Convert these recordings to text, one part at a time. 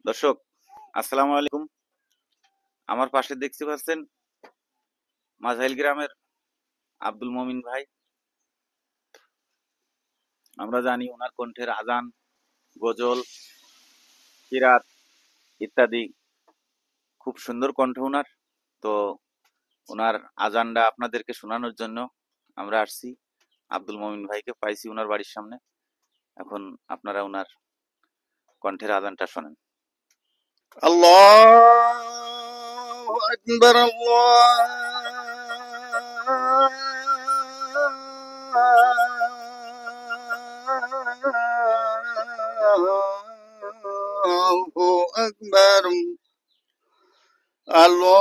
দর্শক, আসসালামু আলাইকুম। আমার পাশে দেখতে পাচ্ছেন মাঝাইল গ্রামের আব্দুল মমিন ভাই। আমরা জানি ওনার কণ্ঠের আজান, গজল, কিরাত ইত্যাদি খুব সুন্দর কণ্ঠ ওনার। তো ওনার আজানটা আপনাদেরকে শোনানোর জন্য আমরা আসছি। আব্দুল মমিন ভাইকে পাইছি ওনার বাড়ির সামনে। এখন আপনারা ওনার কণ্ঠের আজানটা শোনেন। الله أكبر الله أكبر الله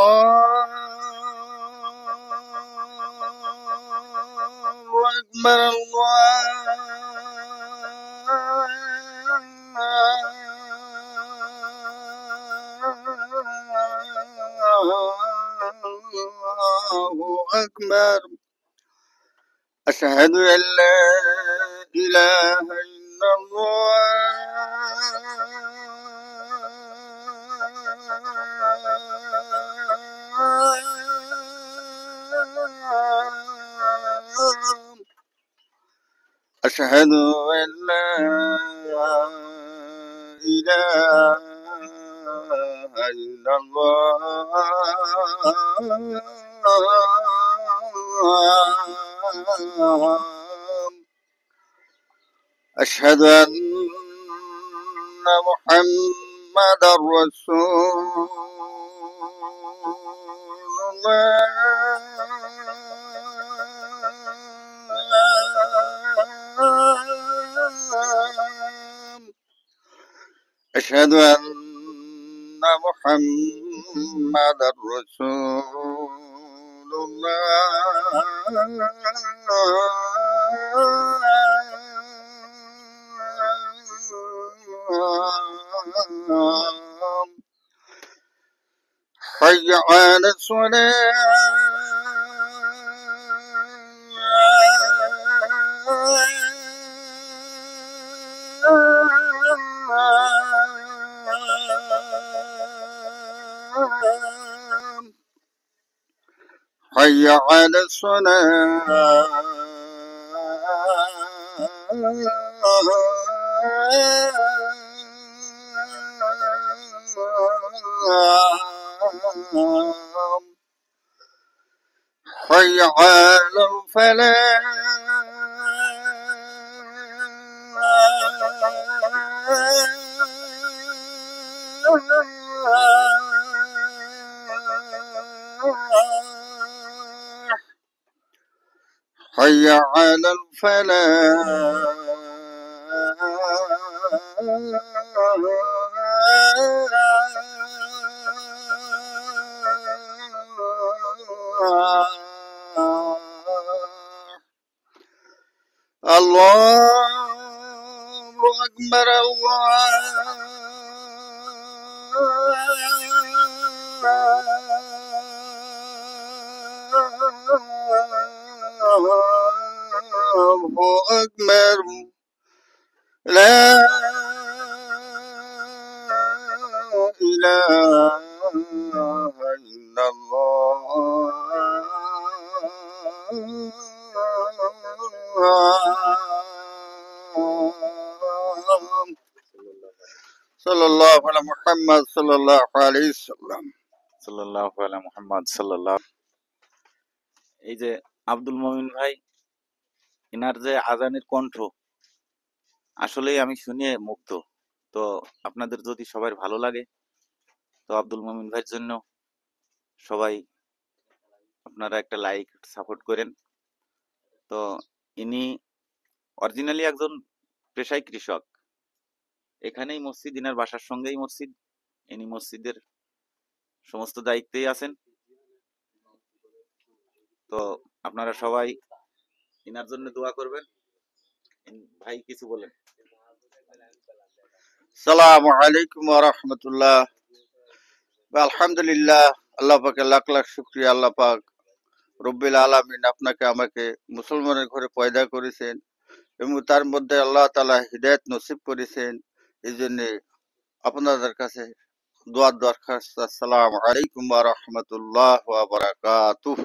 أكبر الله أكبر أشهد أن لا إله إلا الله أشهد أن لا إله إلا الله أشهد أن محمدا رسول الله أشهد أن محمدا رسول الله حي على الصلاة حي على الصلاة حي على الفلاح حي على الفلاح الله أكبر الله أكبر لا إله إلا الله صلى الله على محمد صلى الله عليه وسلم সাল্লাল্লাহু আলা মুহাম্মদ সাল্লাল্লাহু। এই যে আব্দুল মমিন ভাই, এনার যে আজানের কণ্ঠ, আসলেই আমি শুনে মুগ্ধ। তো আপনাদের যদি সবার ভালো লাগে তো আব্দুল মমিন ভাইয়ের জন্য সবাই আপনারা একটা লাইক সাপোর্ট করেন। তো ইনি অরিজিনালি একজন পেশায় কৃষক। এখানেই মসজিদ, ইনার বাসার সঙ্গেই মসজিদ। ইনি মসজিদের সমস্ত দায়িত্বেই আছেন। তো আপনারা সবাই ইনার জন্য দোয়া করবেন। ভাই কিছু বলেন। السلام عليكم ورحمة الله আলহামদুলিল্লাহ, আল্লাহ পাকে লাখ লাখ শুকরিয়া। আল্লাহ পাক রব্বিল আলামিন আপনাকে আমাকে মুসলমানের ঘরে পয়দা করেছেন এবং তার মধ্যে আল্লাহ তাআলা হিদায়াত নসিব করেছেন। এই জন্য আপনাদের কাছে দোয়ার দরখাস্ত। আসসালামু আলাইকুম ওয়া রাহমাতুল্লাহ ওয়া বারাকাতুহু।